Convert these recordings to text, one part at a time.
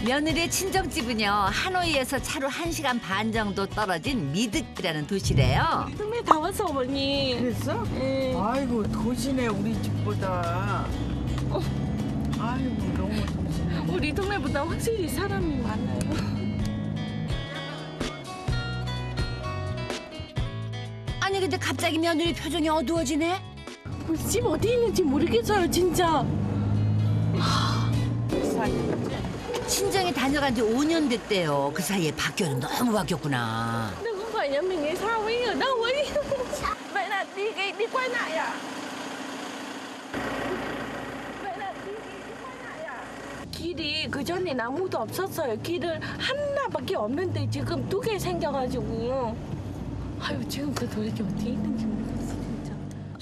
며느리의 친정집은요, 하노이에서 차로 1시간 반 정도 떨어진 미득이라는 도시래요. 동네 다 왔어 어머니. 그랬어? 예. 아이고 도시네 우리 집보다. 아이고 너무 도시네. 우리 동네보다 확실히 사람이 많아요. 아니 근데 갑자기 며느리 표정이 어두워지네? 우리 집 어디 있는지 모르겠어요 진짜. 친정에 다녀간 지 5년 됐대요. 그 사이에 바뀌어도 너무 바뀌었구나. Đừng có hỏi nhà mình hay sao ấy ở đâu ấy. Vậy là đi quay lại à? Vậy là đi quay lại à? 길이 그 전에 아무도 없었어요. 길은 하나밖에 없는데 지금 2개 생겨가지고. 아유 지금 그 도대체 어디 있는지 모르겠어 진짜.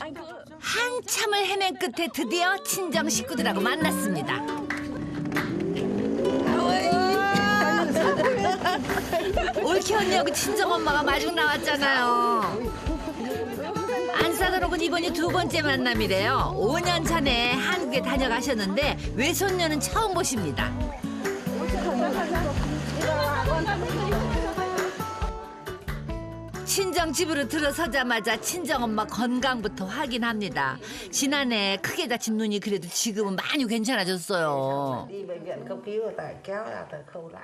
아니 그 한참을 헤맨 끝에 드디어 친정 식구들하고 만났습니다. 옳게 언니하고 친정 엄마가 마중 나왔잖아요. 안사돈하고는 이번이 2번째 만남이래요. 5년 전에 한국에 다녀가셨는데 외손녀는 처음 보십니다. 친정 집으로 들어서자마자 친정 엄마 건강부터 확인합니다. 지난해 크게 다친 눈이 그래도 지금은 많이 괜찮아졌어요. đi bệnh viện cấp cứu tại kéo ra từ khâu lại.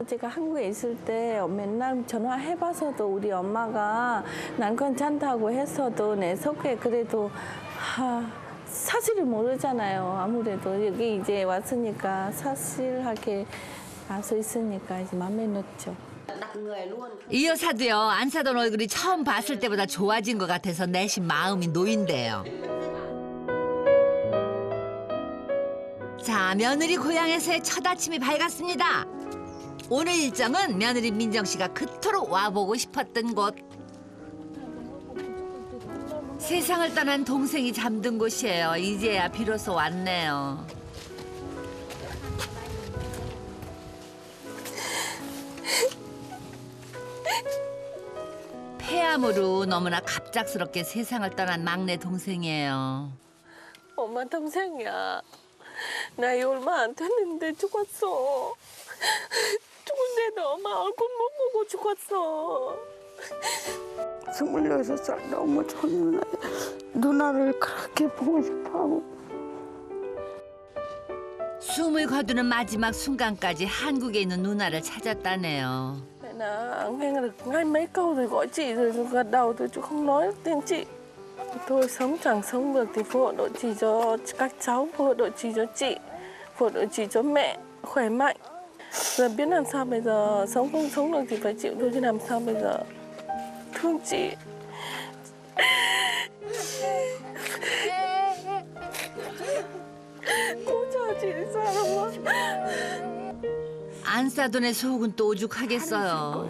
제가 한국에 있을 때 맨날 전화해봐서도 우리 엄마가 난 괜찮다고 했어도 내 속에 그래도 사실을 모르잖아요. 아무래도 여기 이제 왔으니까 사실하게 알 수 있으니까 이제 마음에 넣죠. 이 여사도요, 안사돈 얼굴이 처음 봤을 때보다 좋아진 것 같아서 내심 마음이 놓인대요. 자, 며느리 고향에서의 첫 아침이 밝았습니다. 오늘 일정은 며느리 민정 씨가 그토록 와보고 싶었던 곳. 세상을 떠난 동생이 잠든 곳이에요. 이제야 비로소 왔네요. 폐암으로 너무나 갑작스럽게 세상을 떠난 막내 동생이에요. 엄마 동생이야. 나이 얼마 안 됐는데 죽었어. 죽은데도 엄마 얼굴 못 보고 죽었어. 26살 너무 좋은 누나를 그렇게 보고 싶어하고. 숨을 거두는 마지막 순간까지 한국에 있는 누나를 찾았다네요. Mẹ là nghe được ngay mấy câu rồi gọi chị rồi gật đầu thôi chứ không nói tên chị. Tôi sống chẳng sống được thì phù hộ độ trì cho các cháu, phù hộ độ trì cho chị, phù hộ độ trì cho mẹ khỏe mạnh. Giờ biết làm sao bây giờ, sống không sống được thì phải chịu thôi chứ làm sao bây giờ. Thương chị. Cô chờ chị sao không? 안사돈의 속은 또 오죽하겠어요.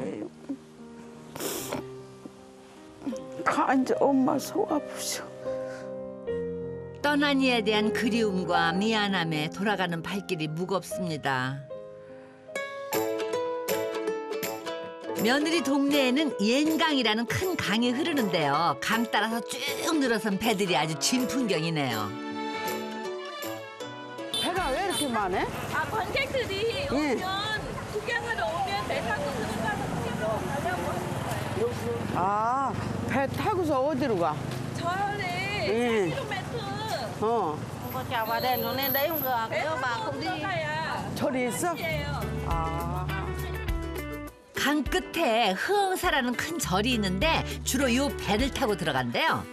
이제 엄마 속 아프셔. 떠난 이에 대한 그리움과 미안함에 돌아가는 발길이 무겁습니다. 며느리 동네에는 옌강이라는 큰 강이 흐르는데요. 강 따라서 쭉 늘어선 배들이 아주 진풍경이네요. 배가 왜 이렇게 많아? 아, 관객들이 오면 구경하러 오면 배 타고 들어가서 아, 배 타고서 어디로 가? 절에 예. 4km. 어, Không có trèo vào đèn nó lên đấy không được. Nếu bà không đi. 절이 있어? 아, 강 끝에 흐엉사라는 큰 절이 있는데 주로 이 배를 타고 들어간대요.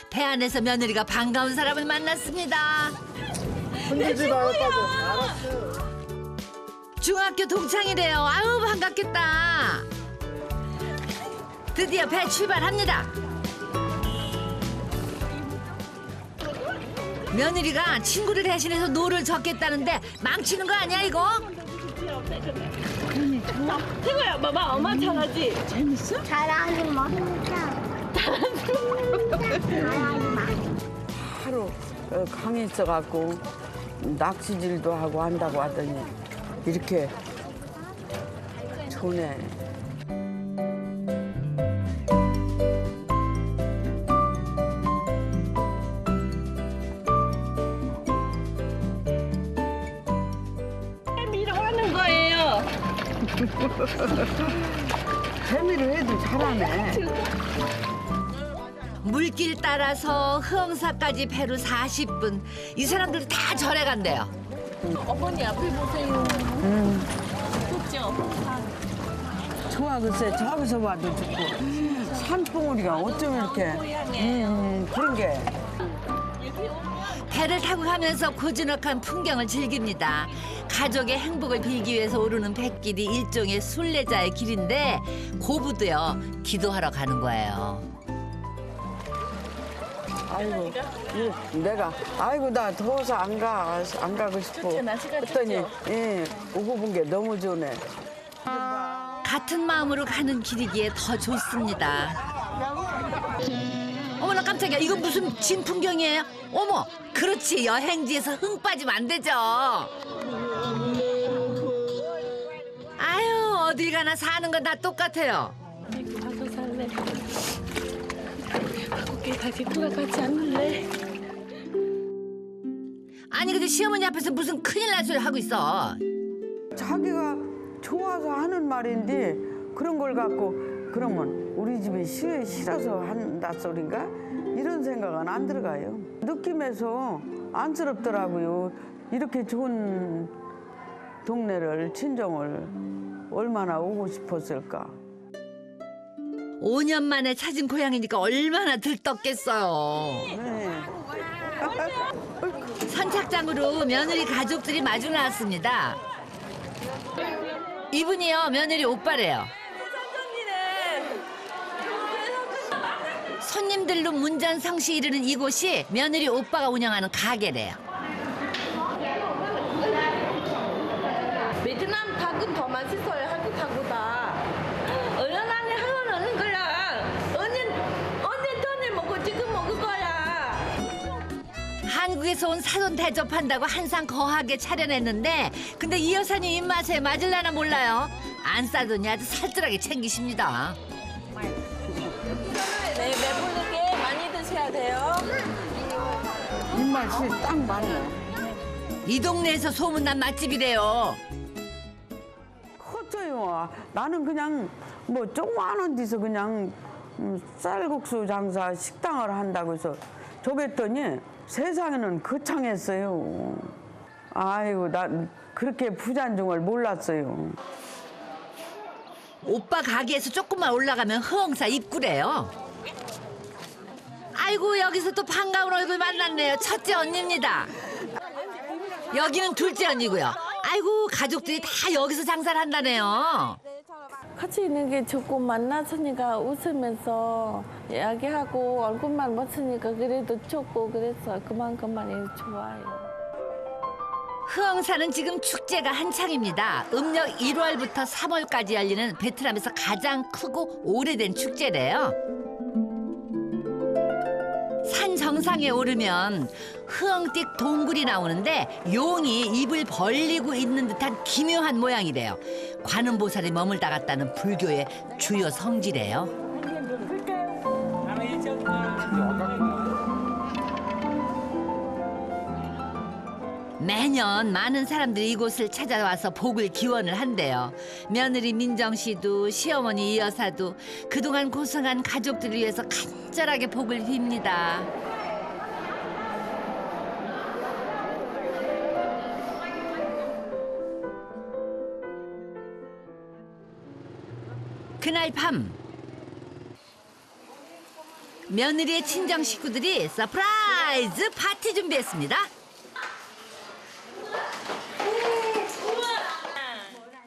배 안에서 며느리가 반가운 사람을 만났습니다. 흔들지 마요, 알았어. 중학교 동창이래요. 아유 반갑겠다. 드디어 배 출발합니다. 며느리가 친구를 대신해서 노를 젓겠다는데 망치는 거 아니야 이거? 태고야, 봐봐, 엄마 잘하지? 잘하지 마. 잘하지 마. 하루 강에 있어갖고 낚시질도 하고 한다고 하더니 이렇게 좋네. 밀어가는 재미로 해도 잘하네. 물길 따라서 흥사까지 배로 40분. 이 사람들 다 절에 간대요. 어머니 앞에 보세요. 좋죠? 좋아, 글쎄, 저기서 봐도 좋고. 산봉우리가 어쩜 이렇게. 그런 게. 배를 타고 가면서 고즈넉한 풍경을 즐깁니다. 가족의 행복을 빌기 위해서 오르는 뱃길이 일종의 순례자의 길인데 고부도요 기도하러 가는 거예요. 아이고, 내가, 아이고, 나 더워서 안 가고 싶어. 좋죠, 날씨가 했더니, 좋죠. 예, 오고 본 게 너무 좋네. 같은 마음으로 가는 길이기에 더 좋습니다. 어머나 깜짝이야. 이건 무슨 진풍경이에요? 어머, 그렇지. 여행지에서 흥 빠지면 안 되죠. 아유, 어딜 가나 사는 건 다 똑같아요. 아이고, 가서 살래. 한국에 다시 돌아가지 않을래? 아니 근데 시어머니 앞에서 무슨 큰일 날 소리 하고 있어. 자기가 좋아서 하는 말인데 그런 걸 갖고 그러면 우리 집이 싫어서 한다 소린가? 이런 생각은 안 들어가요. 느낌에서 안쓰럽더라고요. 이렇게 좋은 동네를 친정을 얼마나 오고 싶었을까. 5년 만에 찾은 고향이니까 얼마나 들떴겠어요. 네. 선착장으로 며느리 가족들이 마주 나왔습니다. 이분이요 며느리 오빠래요. 손님들로 문전성시 이르는 이곳이 며느리 오빠가 운영하는 가게래요. 베트남 닭은 더 맛있어요, 한국 닭보다. 얼마나 하는 거야. 언제 전에 먹고 지금 먹을 거야. 한국에서 온 사돈 대접한다고 한상 거하게 차려냈는데 근데 이 여사님 입맛에 맞을라나 몰라요. 안 싸더니 아주 살뜰하게 챙기십니다. 네, 배부르게 많이 드셔야 돼요. 입맛이 딱 맞네. 이 동네에서 소문난 맛집이래요. 컸어요. 나는 그냥 뭐 조그마한 데서 그냥 쌀국수 장사 식당을 한다고 해서 저랬더니 세상에는 거창했어요. 아이고, 난 그렇게 부자인 줄 몰랐어요. 오빠 가게에서 조금만 올라가면 허흥사 입구래요. 아이고 여기서 또 반가운 얼굴 만났네요. 첫째 언니입니다. 여기는 둘째 언니고요. 아이고 가족들이 다 여기서 장사를 한다네요. 같이 있는 게 좋고 만났으니까 웃으면서 이야기하고 얼굴만 봤으니까 그래도 좋고 그래서 그만큼 많이 좋아요. 흥사는 지금 축제가 한창입니다. 음력 1월부터 3월까지 열리는 베트남에서 가장 크고 오래된 축제래요. 산 정상에 오르면 흐엉띡 동굴이 나오는데 용이 입을 벌리고 있는 듯한 기묘한 모양이래요. 관음보살이 머물다 갔다는 불교의 주요 성지래요. 매년 많은 사람들이 이곳을 찾아와서 복을 기원을 한대요. 며느리 민정 씨도 시어머니 이 여사도 그동안 고생한 가족들을 위해서 간절하게 복을 빕니다. 그날 밤 며느리의 친정 식구들이 서프라이즈 파티 준비했습니다.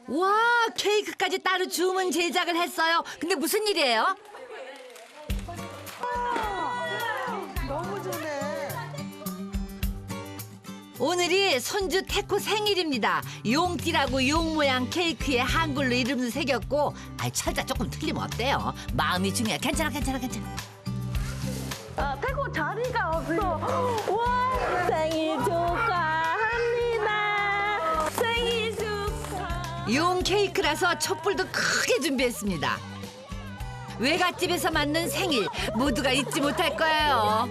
와, 케이크까지 따로 주문 제작을 했어요. 근데 무슨 일이에요? 너무 좋네. 오늘이 손주 태코 생일입니다. 용띠라고 용 모양 케이크에 한글로 이름도 새겼고, 철자 조금 틀리면 어때요? 마음이 중요해. 괜찮아. 태국 자리가 없어. 와, 생일 축하합니다. 생일 축하. 용 케이크라서 촛불도 크게 준비했습니다. 외갓집에서 만든 생일 모두가 잊지 못할 거예요.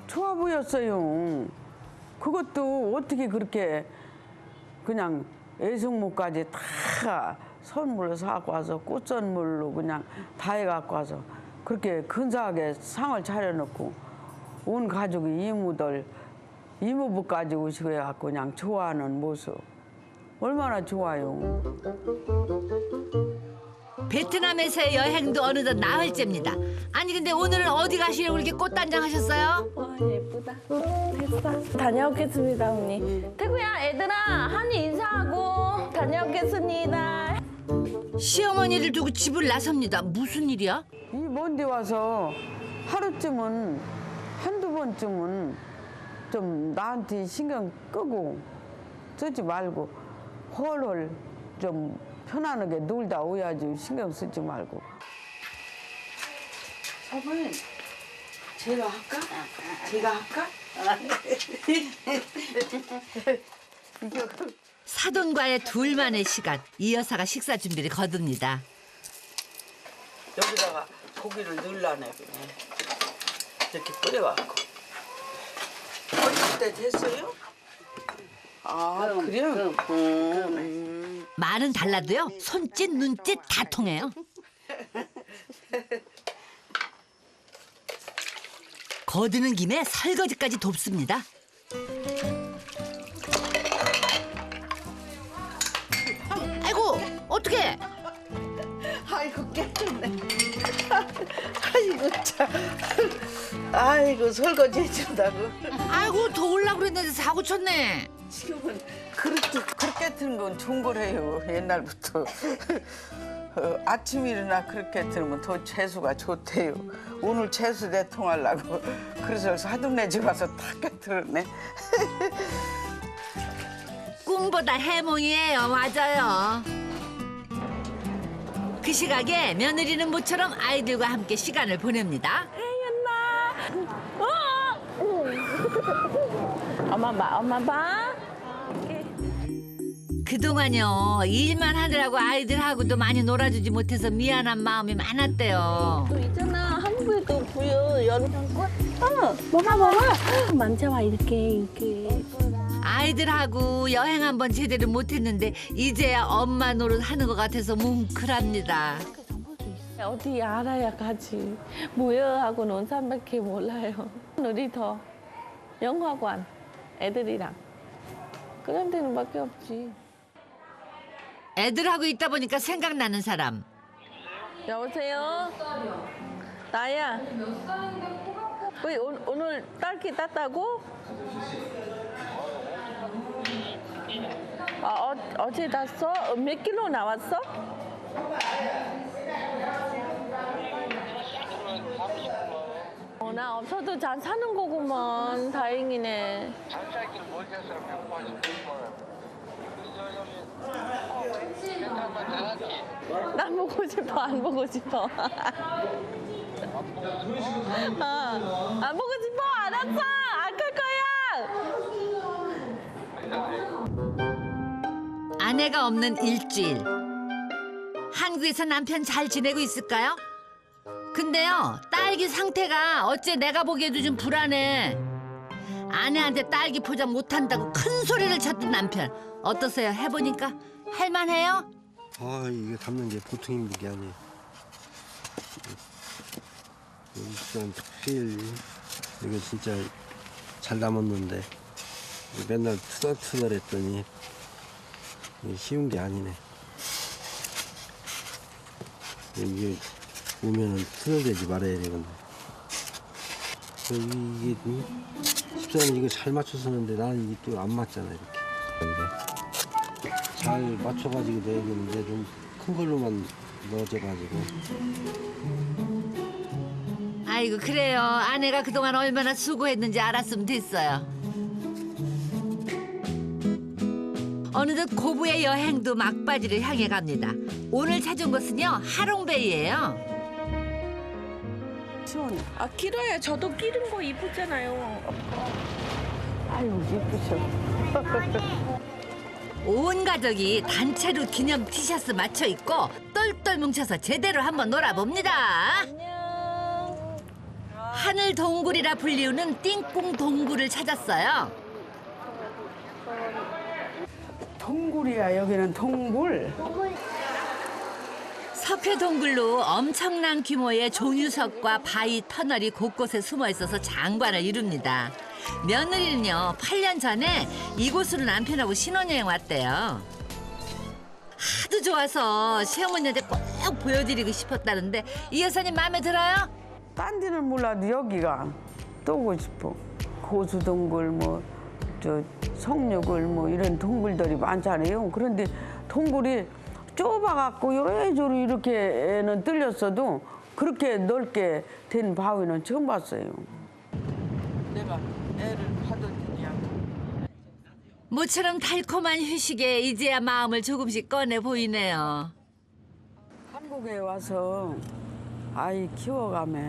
좋아 보였어요. 그것도 어떻게 그렇게 그냥 애숙무까지 다 선물로 사갖고 와서 꽃선물로 그냥 다 해갖고 와서 그렇게 근사하게 상을 차려놓고 온 가족이 이모부까지 오시고 해갖고 그냥 좋아하는 모습 얼마나 좋아요. 베트남에서의 여행도 어느덧 나흘째입니다. 아니 근데 오늘은 어디 가시려고 이렇게 꽃단장 하셨어요? 와 예쁘다. 됐어. 다녀오겠습니다 언니. 태구야 애들아 한이 인사하고 다녀오겠습니다. 시어머니를 두고 집을 나섭니다. 무슨 일이야? 이 먼데 와서 하루쯤은 한두 번쯤은 좀 나한테 신경 끄고 쓰지 말고 헐헐 좀 편안하게 놀다 오야지 신경 쓰지 말고. 사부님, 제가 할까? 제가 할까? 사돈과의 둘만의 시간. 이 여사가 식사 준비를 거둡니다. 여기다가 고기를 넣으려네 그냥. 이렇게 뿌려갖고. 어릴 때 됐어요? 아, 그래요? 말은 달라도요. 손짓 눈짓 다 통해요. 거드는 김에 설거지까지 돕습니다. 아이고 어떡해. 아이고 깨졌네. 아이고 참. 아이고 설거지 해준다고. 아이고 도우려고 그랬는데 사고 쳤네. 지금은 그렇게 트는 건 좋은 거래요. 옛날부터. 아침 일어나 그렇게 들으면 더 채수가 좋대요. 오늘 채수 대통하려고 그래서 사돈네 집 와서 탁 깨트렸네. 꿈보다 해몽이에요. 맞아요. 그 시각에 며느리는 모처럼 아이들과 함께 시간을 보냅니다. 엄마 봐. 그동안요 일만 하느라고 아이들하고도 많이 놀아주지 못해서 미안한 마음이 많았대요. 또 있잖아 한국에도 부여 연평꽃. 먹어. 만져봐 이렇게. 아이들하고 여행 한번 제대로 못했는데 이제야 엄마 노릇 하는 것 같아서 뭉클합니다. 어디 알아야 가지. 뭐야 하고 논 사람밖에 몰라요. 우리 더 영화관 애들이랑 그런 데는 밖에 없지. 애들하고 있다 보니까 생각나는 사람. 여보세요? 나야. 왜 오늘 딸기 땄다고? 어제 땄어? 몇 킬로 나왔어? 나 없어도 잘 사는 거구먼. 다행이네. 나 보고 싶어, 안 보고 싶어. 안 보고 싶어, 알았어. 안 갈 거야. 아내가 없는 일주일. 한국에서 남편 잘 지내고 있을까요? 근데요 딸기 상태가 어째 내가 보기에도 좀 불안해. 아내한테 딸기 포장 못한다고 큰 소리를 쳤던 남편. 어떠세요? 해보니까 할만해요? 아 이게 담는 게 보통 힘든 게 아니에요. 일단 제일 이거 진짜 잘 담았는데 맨날 투덜투덜했더니 이게 쉬운 게 아니네. 이게 오면은 투덜대지 말아야 되건데 이게 집사람 이거 잘 맞춰서 하는데 나는 이게 또 안 맞잖아 이렇게. 근데 잘 맞춰가지고 넣어야겠는데 좀 큰 걸로만 넣어줘가지고. 아이고 그래요. 아내가 그동안 얼마나 수고했는지 알았으면 됐어요. 어느덧 고부의 여행도 막바지를 향해 갑니다. 오늘 찾은 곳은요 하롱베이예요. 시원해. 아, 길어요. 저도 기른 거 이쁘잖아요. 아유 예쁘셔. 온 가족이 단체로 기념 티셔츠 맞춰 입고 똘똘 뭉쳐서 제대로 한번 놀아봅니다. 안녕. 하늘 동굴이라 불리우는 띵꿍 동굴을 찾았어요. 동굴이야. 여기는 동굴. 석회동굴로 엄청난 규모의 종유석과 바위, 터널이 곳곳에 숨어 있어서 장관을 이룹니다. 며느리는요, 8년 전에 이곳으로 남편하고 신혼여행 왔대요. 하도 좋아서 시어머니한테 꼭 보여드리고 싶었다는데 이 여사님 마음에 들어요? 딴 데는 몰라도 여기가 또 오고 싶어. 고수동굴 저 성육을 이런 동굴들이 많잖아요. 그런데 동굴이 좁아갖고 요래저래 이렇게는 뚫렸어도 그렇게 넓게 된 바위는 처음 봤어요. 내가 애를 받아들이야. 모처럼 달콤한 휴식에 이제야 마음을 조금씩 꺼내 보이네요. 한국에 와서 아이 키워가며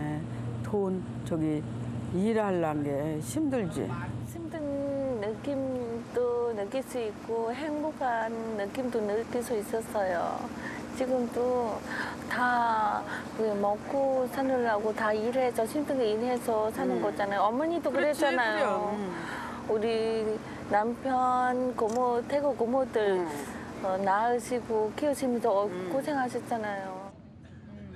일하려는 게 힘들지. 힘든 느낌도 느낄 수 있고 행복한 느낌도 느낄 수 있었어요. 지금도 다 먹고 사느라고 다 일해서 힘들게 일해서 사는 거잖아요. 어머니도 그랬잖아요. 우리 남편 고모 태국 고모들 낳으시고 키우시면서 고생하셨잖아요.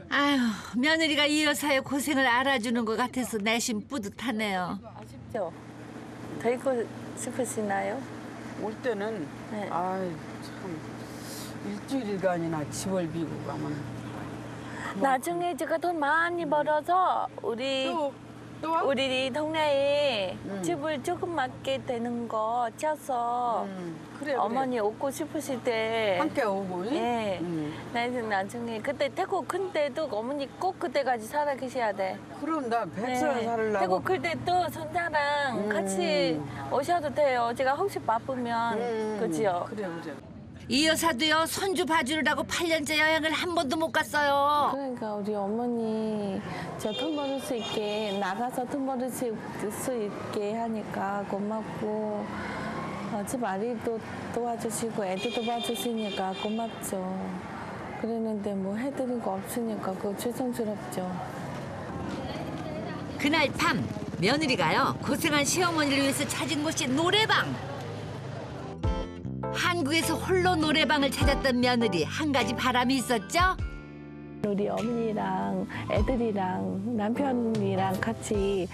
아휴, 며느리가 이 여사의 고생을 알아주는 것 같아서 내심 뿌듯하네요. 아쉽죠? 더 있고 싶으시나요? 올 때는 네. 아이 참 일주일간이나 집을 비고 가면 나중에 제가 돈 많이 벌어서 우리 동네에 집을 조그맣게 되는 거 쳐서 그래. 어머니 오고 싶으실 때 함께 오고. 예. 나중에 그때 태국 큰 때도 어머니 꼭 그때까지 살아 계셔야 돼. 그럼 나 백살 살으려고. 태국 클 때 또 손자랑 같이 오셔도 돼요. 제가 혹시 바쁘면 그지요? 그래. 이 여사도요, 손주 봐주느라고 8년째 여행을 한 번도 못 갔어요. 그러니까 우리 어머니 저 돈 벌을 수 있게 나가서 돈 벌을 수 있게 하니까 고맙고 집 아이도 도와주시고 애들도 봐주시니까 고맙죠. 그랬는데 뭐 해드린 거 없으니까 그거 죄송스럽죠. 그날 밤 며느리가요, 고생한 시어머니를 위해서 찾은 곳이 노래방. 한국에서 홀로 노래방을 찾았던 며느리, 한 가지 바람이 있었죠? 우리 어머니랑 애들이랑 남편이랑 같이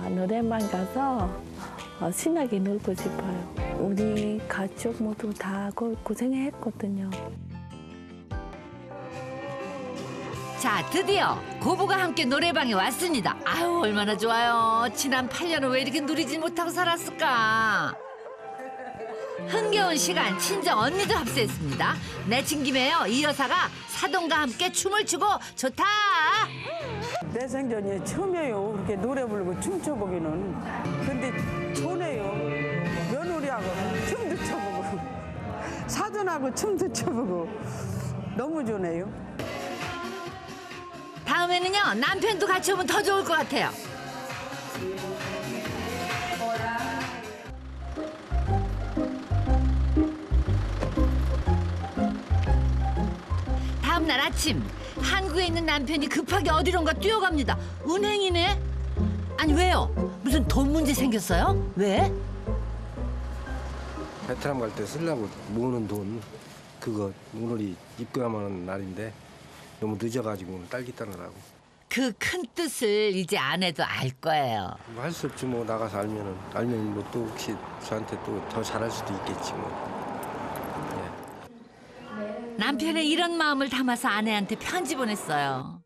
노래방 가서 신나게 놀고 싶어요. 우리 가족 모두 다 고생했거든요. 자, 드디어 고부가 함께 노래방에 왔습니다. 아유, 얼마나 좋아요. 지난 8년을 왜 이렇게 누리지 못하고 살았을까? 흥겨운 시간, 친정 언니도 합세했습니다. 내친 김에요, 이 여사가 사돈과 함께 춤을 추고 좋다. 내 생전에 처음이에요. 그렇게 노래 부르고 춤춰보기는. 근데 좋네요. 며느리하고 춤도 춰보고 사돈하고 춤도 춰보고 너무 좋네요. 다음에는요, 남편도 같이 오면 더 좋을 것 같아요. 다음날 아침, 한국에 있는 남편이 급하게 어디론가 뛰어갑니다. 은행이네? 아니, 왜요? 무슨 돈 문제 생겼어요? 왜? 베트남 갈 때 쓰려고 모으는 돈 그거 오늘이 입금하는 하는 날인데 너무 늦어가지고 오늘 딸기 따느라고. 그 큰 뜻을 이제 아내도 알 거예요. 뭐 할 수 없지 뭐 나가서 알면 뭐 또 혹시 저한테 또 더 잘할 수도 있겠지 뭐. 남편의 이런 마음을 담아서 아내한테 편지 보냈어요.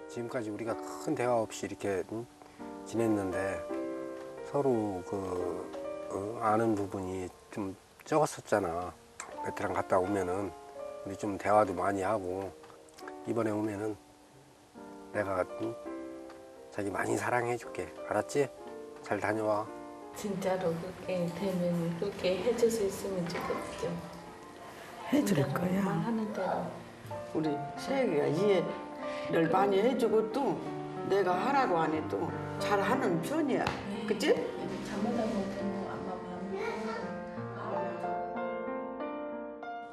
지금까지 우리가 큰 대화 없이 이렇게 지냈는데 서로 아는 부분이 좀 적었었잖아. 베트남 갔다 오면은 우리 좀 대화도 많이 하고 이번에 오면은 내가 자기 많이 사랑해줄게. 알았지? 잘 다녀와. 진짜로 그렇게 되면 그렇게 해줄 수 있으면 좋겠죠. 해줄 거야. 하는 대로. 우리 새애기가 이해를 많이 해주고 또 내가 하라고 하니 또 잘하는 편이야. 그치? 잘못하면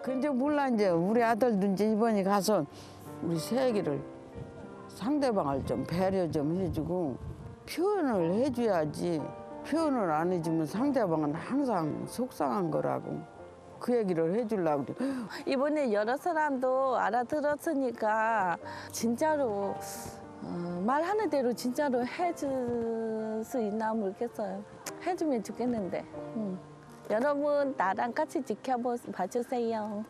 근데 몰라 이제 우리 아들도 이제 이번에 가서 우리 새애기를 상대방을 좀 배려 좀 해주고 표현을 해줘야지 표현을 안 해주면 상대방은 항상 속상한 거라고 그 얘기를 해주려고 그래. 이번에 여러 사람도 알아들었으니까 진짜로 말하는 대로 진짜로 해줄 수 있나 모르겠어요. 해주면 좋겠는데. 여러분 나랑 같이 지켜봐 주세요.